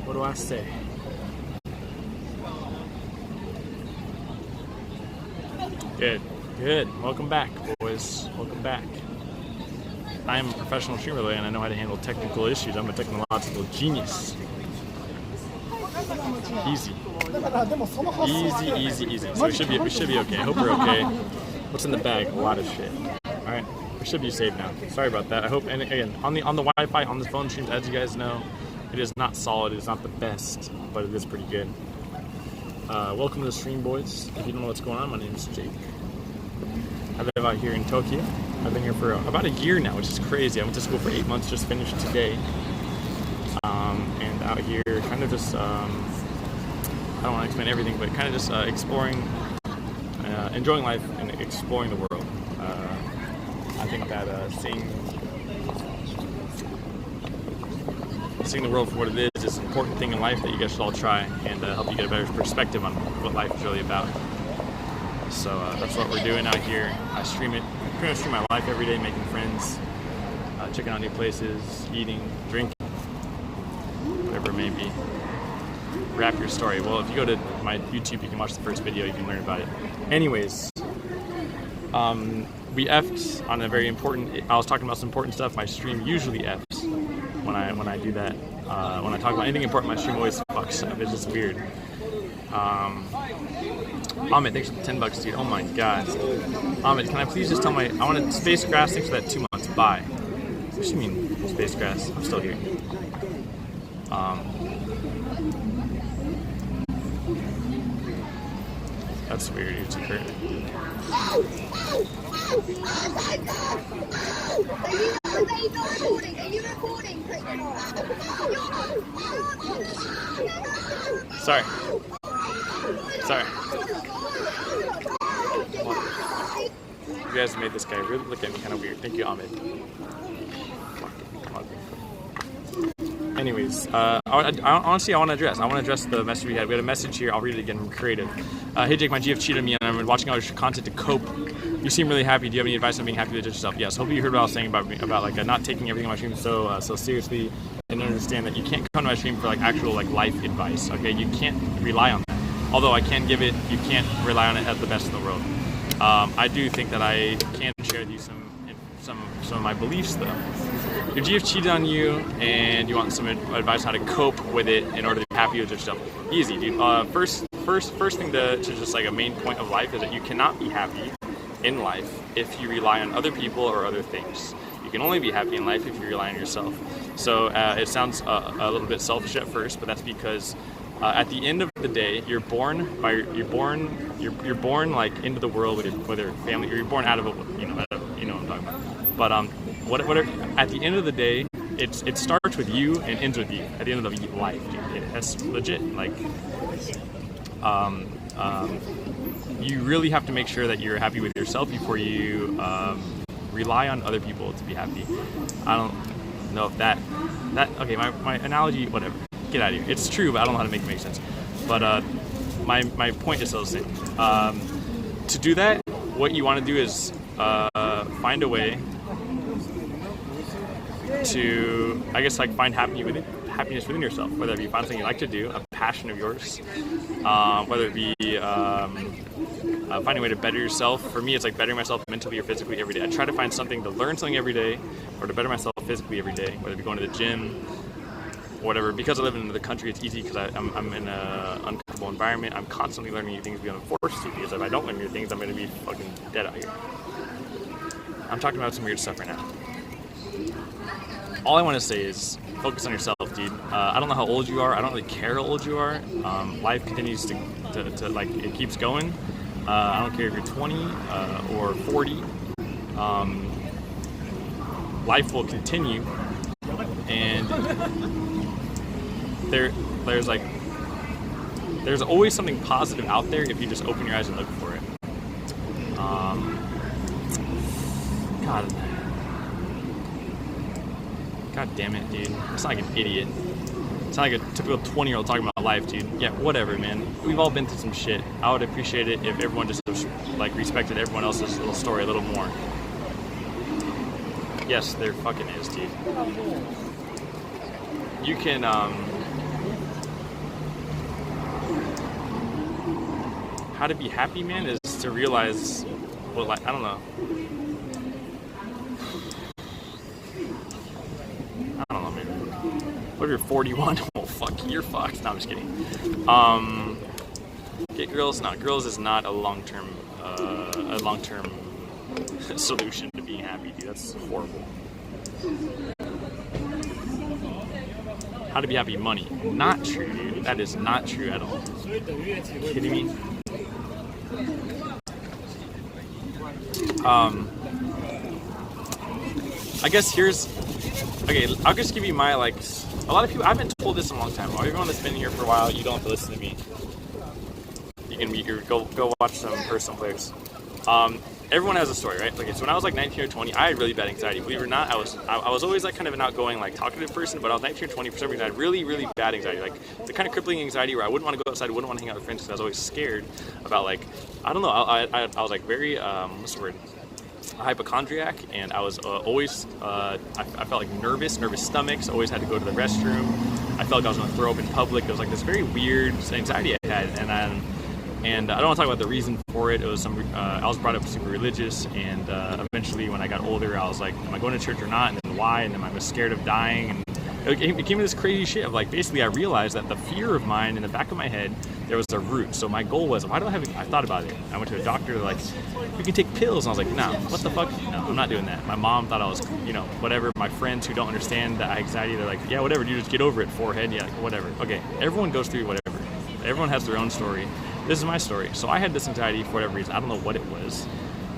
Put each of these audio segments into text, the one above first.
What do I say? Good. Welcome back, boys. Welcome back. I am a professional streamer and I know how to handle technical issues. I'm a technological genius. Easy. So we should be okay. I hope we're okay. What's in the bag? A lot of shit. All right. We should be safe now. Sorry about that. I hope. And again, on the Wi-Fi on the phone streams, as you guys know, it is not solid. It is not the best, but it is pretty good. Welcome to the stream, boys. If you don't know what's going on, my name is Jake. I live out here in Tokyo. I've been here for about a year now, which is crazy. I went to school for 8 months, just finished today. And out here, kind of just, I don't want to explain everything, but kind of just exploring, enjoying life and exploring the world. I think that seeing the world for what it is an important thing in life that you guys should all try and help you get a better perspective on what life is really about. So that's what we're doing out here. I stream it, pretty much stream my life every day, making friends, checking out new places, eating, drinking, whatever it may be. Wrap your story. Well, if you go to my YouTube, you can watch the first video, you can learn about it. Anyways, we F'd on a very important, I was talking about some important stuff. My stream usually F's when I do that. When I talk about anything important, my stream always fucks up. It's just weird. Ahmed, thanks for the $10, dude. Oh my god. Ahmed, can I please just tell I want to space grass, thanks for that 2 months. Bye. What do you mean, space grass? I'm still here. That's weird, it's occurred. Sorry. You guys made this guy really look at me kind of weird. Thank you, Ahmed. Anyways, honestly, I want to address the message we had. We had a message here. I'll read it again from Creative. Hey Jake, my GF cheated on me and I'm watching all your content to cope. You seem really happy. Do you have any advice on being happy with yourself? Yes. Hopefully you heard what I was saying about like not taking everything on my stream so seriously, and understand that you can't come to my stream for like actual like life advice. Okay, you can't rely on that. Although I can give it, you can't rely on it as the best in the world. I do think that I can share with you some of my beliefs though. Your GF cheated on you and you want some advice on how to cope with it in order to be happy with yourself. Easy, dude. First thing to just like a main point of life is that you cannot be happy in life if you rely on other people or other things. You can only be happy in life if you rely on yourself. So it sounds a little bit selfish at first, but that's because at the end of the day, you're born like into the world with your family. You're born out of it, you know what I'm talking about. But whatever. At the end of the day, it starts with you and ends with you. At the end of the life, dude, that's legit. Like, you really have to make sure that you're happy with yourself before you rely on other people to be happy. I don't know if that okay. My analogy, whatever. Get out of here. It's true, but I don't know how to make it make sense. But my point is still the same. To do that, what you want to do is find a way to, I guess, like find happiness within yourself. Whether it be find something you like to do, a passion of yours, whether it be finding a way to better yourself. For me, it's like bettering myself mentally or physically every day. I try to find something to learn something every day, or to better myself physically every day. Whether it be going to the gym, whatever. Because I live in the country, it's easy because I'm in an uncomfortable environment. I'm constantly learning new things beyond forced to, because if I don't learn new things, I'm going to be fucking dead out here. I'm talking about some weird stuff right now. All I want to say is focus on yourself. life, dude. I don't know how old you are. I don't really care how old you are. Life continues to like, it keeps going. I don't care if you're 20 or 40. Life will continue, and there's always something positive out there if you just open your eyes and look for it. God damn it, dude. It's not like an idiot. It's not like a typical 20-year-old talking about life, dude. Yeah, whatever, man. We've all been through some shit. I would appreciate it if everyone just like respected everyone else's little story a little more. Yes, there fucking is, dude. You can, how to be happy, man, is to realize, well, like, I don't know. I don't know, man. What if you're 41? Oh, fuck, you're fucked. No, I'm just kidding. Get girls? No, girls is not a long-term solution to being happy, dude. That's horrible. How to be happy? Money. Not true, dude. That is not true at all. Are you kidding me? I guess okay, I'll just give you my, like, a lot of people, I haven't told this in a long time. Everyone that's been here for a while, you don't have to listen to me. You can go watch some personal players. Everyone has a story, right? Okay, so when I was like 19 or 20, I had really bad anxiety. Believe it or not, I was always like kind of an outgoing, like talkative person, but I was 19 or 20 for some reason. I had really, really bad anxiety, like the kind of crippling anxiety where I wouldn't want to go outside, wouldn't want to hang out with friends because I was always scared about, like, I don't know. I was like very what's the word? A hypochondriac, and I was always I felt like nervous stomachs. Always had to go to the restroom. I felt like I was going to throw up in public. It was like this very weird anxiety I had, and I don't want to talk about the reason for it. It was I was brought up super religious, and eventually when I got older, I was like, am I going to church or not? And then why? And then I was scared of dying, and it came to this crazy shit of, like, basically I realized that the fear of mine in the back of my head, there was a root. So my goal was, why do I have it? I thought about it. I went to a doctor, like, you can take pills. And I was like, no, what the fuck? No, I'm not doing that. My mom thought I was, whatever. My friends who don't understand the anxiety, they're like, yeah, whatever, you just get over it, forehead, yeah, whatever. Okay, everyone goes through whatever. Everyone has their own story. This is my story. So I had this anxiety for whatever reason. I don't know what it was.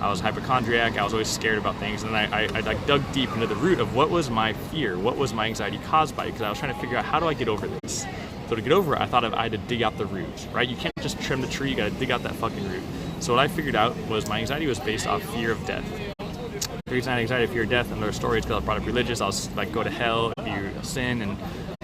I was hypochondriac. I was always scared about things. And then I like dug deep into the root of what was my fear, what was my anxiety caused by it, because I was trying to figure out, how do I get over this? So to get over it, I thought I had to dig out the root, right? You can't just trim the tree, you gotta dig out that fucking root. So what I figured out was my anxiety was based off fear of death. The reason I had anxiety, fear of death, and their story is because I was brought up religious. I was like, go to hell if you sin and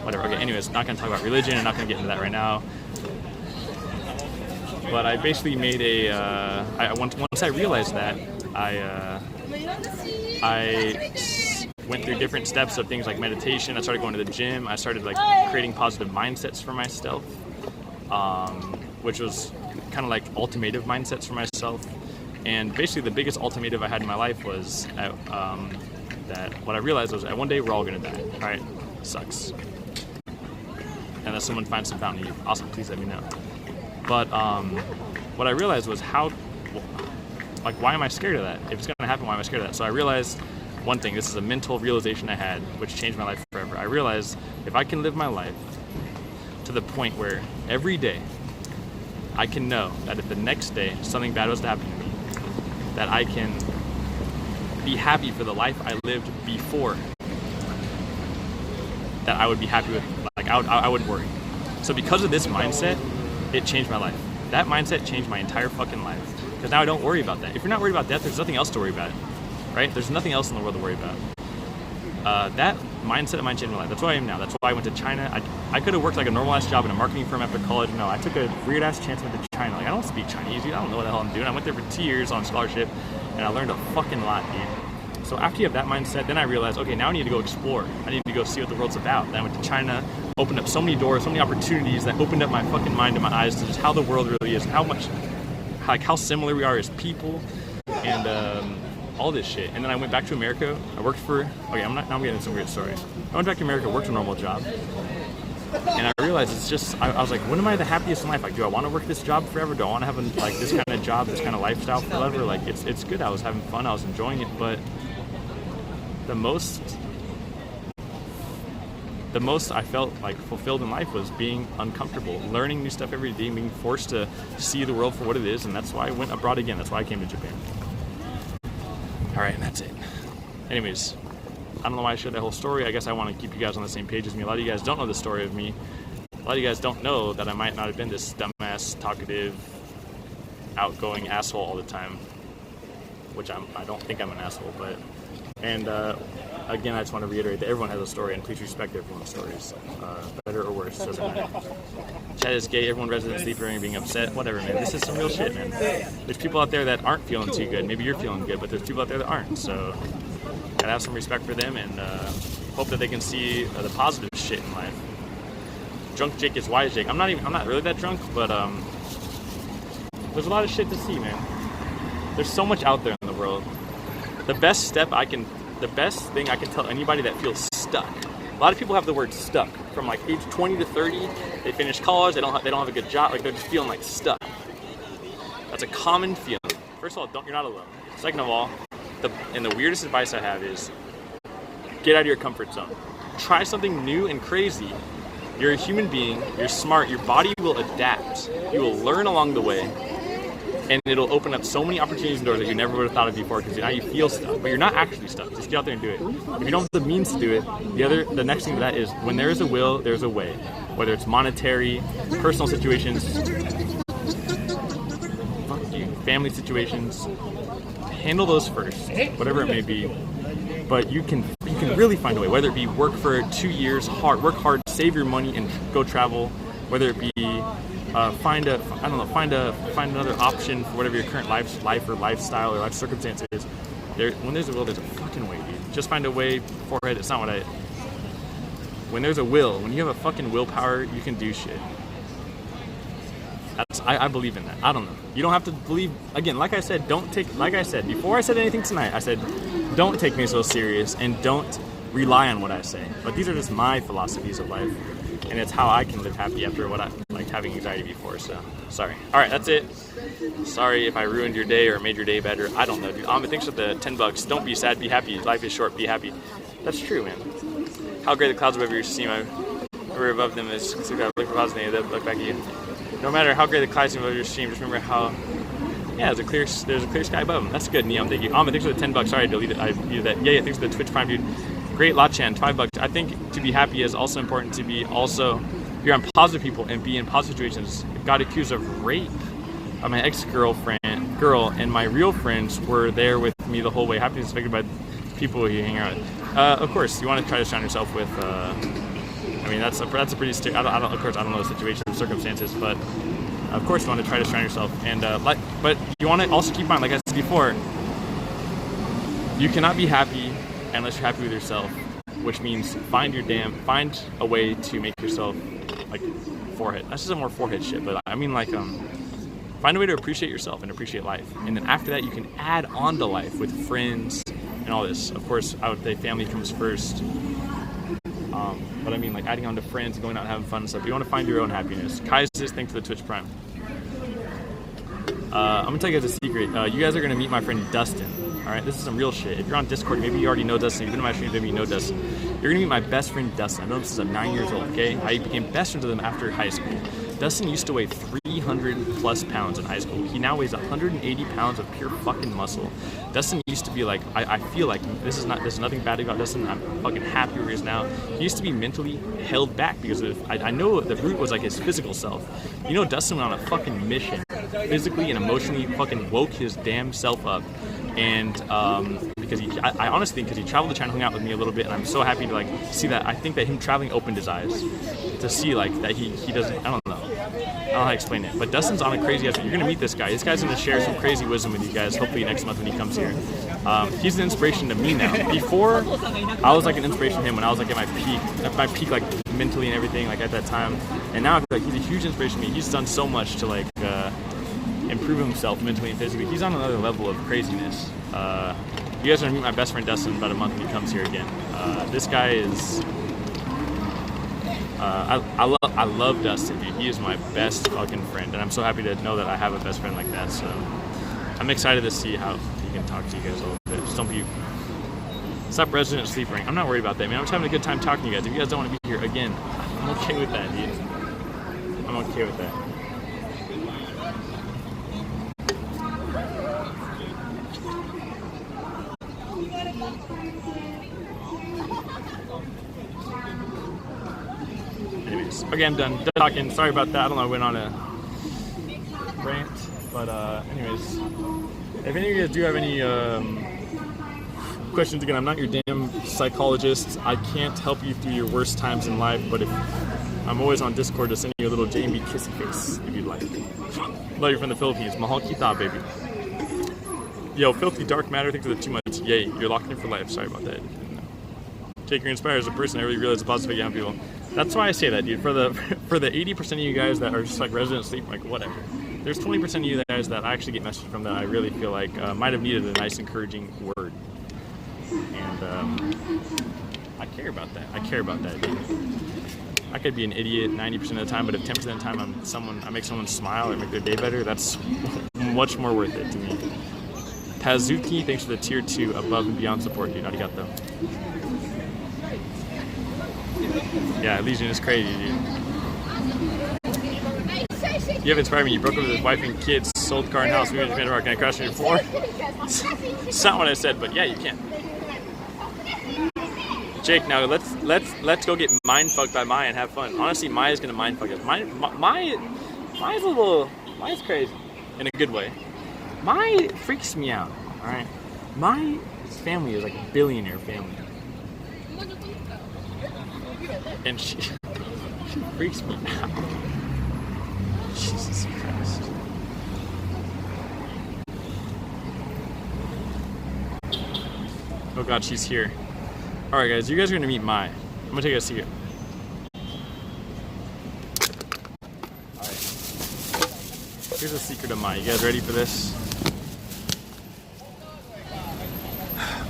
whatever. Okay, anyways, not gonna talk about religion. I'm not gonna get into that right now. But I basically made once I realized that, I went through different steps of things like meditation. I started going to the gym. I started, like, creating positive mindsets for myself, which was kind of like ultimative mindsets for myself. And basically the biggest ultimative I had in my life was that what I realized was that one day we're all gonna die. All right, sucks. Unless someone finds some fountain of youth. Awesome, please let me know. But what I realized was why am I scared of that? If it's gonna happen, why am I scared of that? So I realized one thing. This is a mental realization I had, which changed my life forever. I realized if I can live my life to the point where every day I can know that if the next day something bad was to happen to me, that I can be happy for the life I lived before, that I would be happy with, like, I wouldn't worry. So because of this mindset, it changed my life. That mindset changed my entire fucking life. Because now I don't worry about that. If you're not worried about death, there's nothing else to worry about, right? There's nothing else in the world to worry about. That mindset of mine changed my life. That's why I am now. That's why I went to China. I could have worked like a normal ass job in a marketing firm after college. No, I took a weird ass chance and went to China. Like, I don't speak Chinese, dude. I don't know what the hell I'm doing. I went there for 2 years on scholarship, and I learned a fucking lot, dude. So after you have that mindset, then I realized, okay, now I need to go explore. I need to go see what the world's about. Then I went to China, opened up so many doors, so many opportunities that opened up my fucking mind and my eyes to just how the world really is, how similar we are as people, and all this shit. And then I went back to America. I worked for, now I'm getting into some weird story. I went back to America, worked a normal job, and I realized it's just, I was like, when am I the happiest in life? Like, do I want to work this job forever? Do I want to have this kind of job, this kind of lifestyle forever? Like, it's good. I was having fun. I was enjoying it, but the most the most I felt like fulfilled in life was being uncomfortable, learning new stuff every day, being forced to see the world for what it is, and that's why I went abroad again. That's why I came to Japan. All right, and that's it. Anyways, I don't know why I shared that whole story. I guess I want to keep you guys on the same page as me. A lot of you guys don't know the story of me. A lot of you guys don't know that I might not have been this dumbass, talkative, outgoing asshole all the time, which I don't think I'm an asshole, but, and again, I just want to reiterate that everyone has a story, and please respect everyone's stories, better or worse, doesn't matter. Chad is gay, everyone resident sleeping and being upset, whatever, man. This is some real shit, man. There's people out there that aren't feeling too good. Maybe you're feeling good, but there's people out there that aren't, so gotta have some respect for them, and hope that they can see the positive shit in life. Drunk Jake is wise Jake. I'm not really that drunk, but there's a lot of shit to see, man. There's so much out there in the world. The best thing I can tell anybody that feels stuck. A lot of people have the word stuck. From like age 20 to 30, they finish college, they don't have a good job, like they're just feeling like stuck. That's a common feeling. First of all, you're not alone. Second of all, the weirdest advice I have is get out of your comfort zone. Try something new and crazy. You're a human being, you're smart, your body will adapt. You will learn along the way. And it'll open up so many opportunities and doors that you never would have thought of before, because now you feel stuck, but you're not actually stuck. Just get out there and do it. If you don't have the means to do it, the next thing to that is when there is a will, there's a way. Whether it's monetary, personal situations, family situations, handle those first, whatever it may be. But you can really find a way. Whether it be work for 2 years, work hard, save your money, and go travel. Whether it be find another option for whatever your current life or lifestyle or life circumstance is. When there's a will, there's a fucking way, dude. Just find a way. Forehead. It's not what when there's a will, when you have a fucking willpower, you can do shit. I believe in that. I don't know. You don't have to believe. Again, like I said, before I said anything tonight, I said, don't take me so serious and don't rely on what I say. But these are just my philosophies of life. And it's how I can live happy after what I like having anxiety before. So sorry. All right, that's it. Sorry if I ruined your day or made your day better. I don't know, dude. Thanks for the $10. Don't be sad. Be happy. Life is short. Be happy. That's true, man. How great the clouds above your stream. We're above them is look for positive. They look back at you. No matter how great the clouds above your stream, just remember how. Yeah, there's a clear sky above them. That's good, Neom. Thank you. Thanks for the $10. Sorry, I deleted that. Yeah. Thanks for the Twitch Prime, dude. Great, Lachan, $5. I think to be happy is also important to be be around positive people and be in positive situations. Got accused of rape by my girl, and my real friends were there with me the whole way. Happiness is affected by people you hang out with. Of course, you want to try to surround yourself with. That's a pretty. Of course, I don't know the situation, circumstances, but of course, you want to try to surround yourself. And but you want to also keep in mind, like I said before, you cannot be happy unless you're happy with yourself, which means find a way to make yourself like forehead. That's just more forehead shit, but I mean find a way to appreciate yourself and appreciate life. And then after that, you can add on to life with friends and all this. Of course, I would say family comes first. But I mean like adding on to friends and going out and having fun and stuff. You want to find your own happiness. Kai's just thanks for the Twitch Prime. I'm gonna tell you guys a secret. You guys are gonna meet my friend Dustin. Alright, this is some real shit. If you're on Discord, maybe you already know Dustin. You've been to my stream, maybe you know Dustin. You're gonna meet my best friend Dustin. I know this is 9 years old, okay? I became best friends with him after high school. Dustin used to weigh 300 plus pounds in high school. He now weighs 180 pounds of pure fucking muscle. Dustin used to be like, I feel like there's nothing bad about Dustin. I'm fucking happy where he is now. He used to be mentally held back because I know the root was like his physical self. You know, Dustin went on a fucking mission, physically and emotionally fucking woke his damn self up. And because I honestly think because he traveled to China, hung out with me a little bit, and I'm so happy to like see that. I think that him traveling opened his eyes to see like that he doesn't. I don't know how to explain it. But Dustin's on a crazy ass. You're gonna meet this guy. This guy's gonna share some crazy wisdom with you guys. Hopefully next month when he comes here. He's an inspiration to me now. Before, I was like an inspiration to him when I was like at my peak like mentally and everything like at that time. And now I feel like he's a huge inspiration to me. He's done so much to like. Improve himself mentally and physically. He's on another level of craziness. You guys are gonna meet my best friend Dustin in about a month when he comes here again. This guy is. I love Dustin, dude. He is my best fucking friend, and I'm so happy to know that I have a best friend like that. So I'm excited to see how he can talk to you guys a little bit. Just don't be Stop resident sleeping. I'm not worried about that, man. I'm just having a good time talking to you guys. If you guys don't want to be here again, I'm okay with that, dude. I'm okay with that. Anyways, okay, I'm done talking. Sorry about that. I don't know, I went on a rant. But anyways, if any of you guys do have any questions, again, I'm not your damn psychologist. I can't help you through your worst times in life, but if I'm always on Discord to send you a little JB kissy face if you'd like. Love you from the Philippines. Mahal kita, baby. Yo, filthy dark matter. Thanks for the 2 months. Yay, you're locked in for life. Sorry about that. Jake, you're inspired as a person. I really realize the positive you people. That's why I say that, dude. For the 80% of you guys that are just like resident sleep, like whatever. There's 20% of you guys that I actually get messages from that I really feel like might have needed a nice, encouraging word. And I care about that. I care about that, dude. I could be an idiot 90% of the time, but if 10% of the time I make someone smile or make their day better, that's much more worth it to me. Tazuki, thanks for the tier 2 above and beyond support, dude. Arigato. Yeah, Legion is crazy, dude. You have inspired me. You broke up with his wife and kids, sold car and house, moved to Japan. Can I crash on your floor? It's not what I said, but yeah, you can. Jake, now let's go get mind fucked by Maya and have fun. Honestly, Maya's gonna mind fuck us. Maya's crazy in a good way. Maya freaks me out. All right, my family is like a billionaire family, and she freaks me out. Jesus Christ. Oh God, she's here. All right, guys, you guys are gonna meet Mai. I'm gonna take a seat. All right. Here's the secret of Mai. You guys ready for this?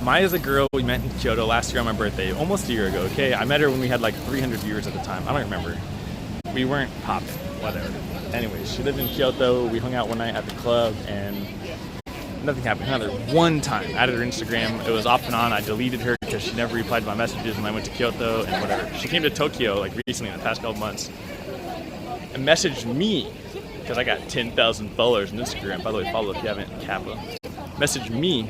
Mai is a girl we met in Kyoto last year on my birthday, almost a year ago. Okay, I met her when we had like 300 viewers at the time. I don't remember. We weren't popping. Whatever. Anyways, she lived in Kyoto. We hung out one night at the club, and nothing happened. Another one time, added her Instagram. It was off and on. I deleted her because she never replied to my messages when I went to Kyoto and whatever. She came to Tokyo like recently in the past couple months and messaged me because I got 10,000 followers on Instagram. By the way, follow if you haven't. Kappa. Messaged me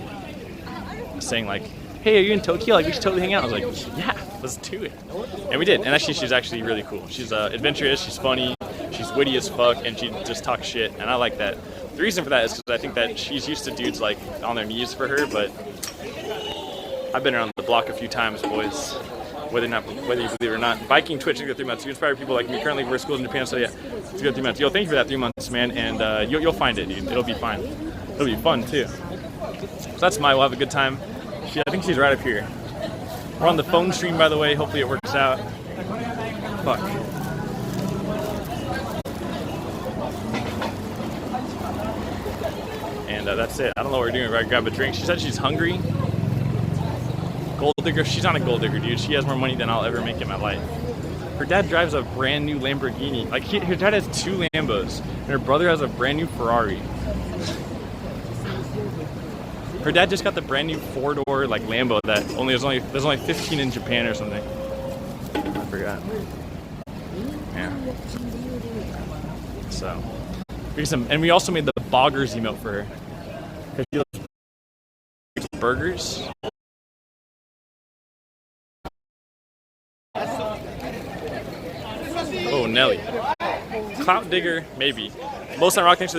saying like, "Hey, are you in Tokyo? Like, we should totally hang out." I was like, "Yeah, let's do it." And we did. And actually, she's actually really cool. She's adventurous. She's funny. She's witty as fuck, and she just talks shit, and I like that. The reason for that is because I think that she's used to dudes like on their knees for her, but I've been around the block a few times, boys. Whether you believe it or not. Viking Twitch, you go 3 months. You inspire people like me currently who are schools in Japan, so yeah, to go 3 months. Yo, thank you for that 3 months, man, and you'll find it, dude. It'll be fine. It'll be fun too. So that's Mai. We'll have a good time. I think she's right up here. We're on the phone stream, by the way. Hopefully it works out. Fuck. And that's it. I don't know what we're doing. We're gonna grab a drink. She said she's hungry. Gold digger. She's not a gold digger, dude. She has more money than I'll ever make in my life. Her dad drives a brand new Lamborghini. Like her dad has 2 Lambos, and her brother has a brand new Ferrari. Her dad just got the brand new 4-door like Lambo that there's only 15 in Japan or something. I forgot. Yeah. So, and we also made the Boggers emote for her. She loves burgers. Oh, Nelly. Clout digger, maybe. Most on rock, thanks for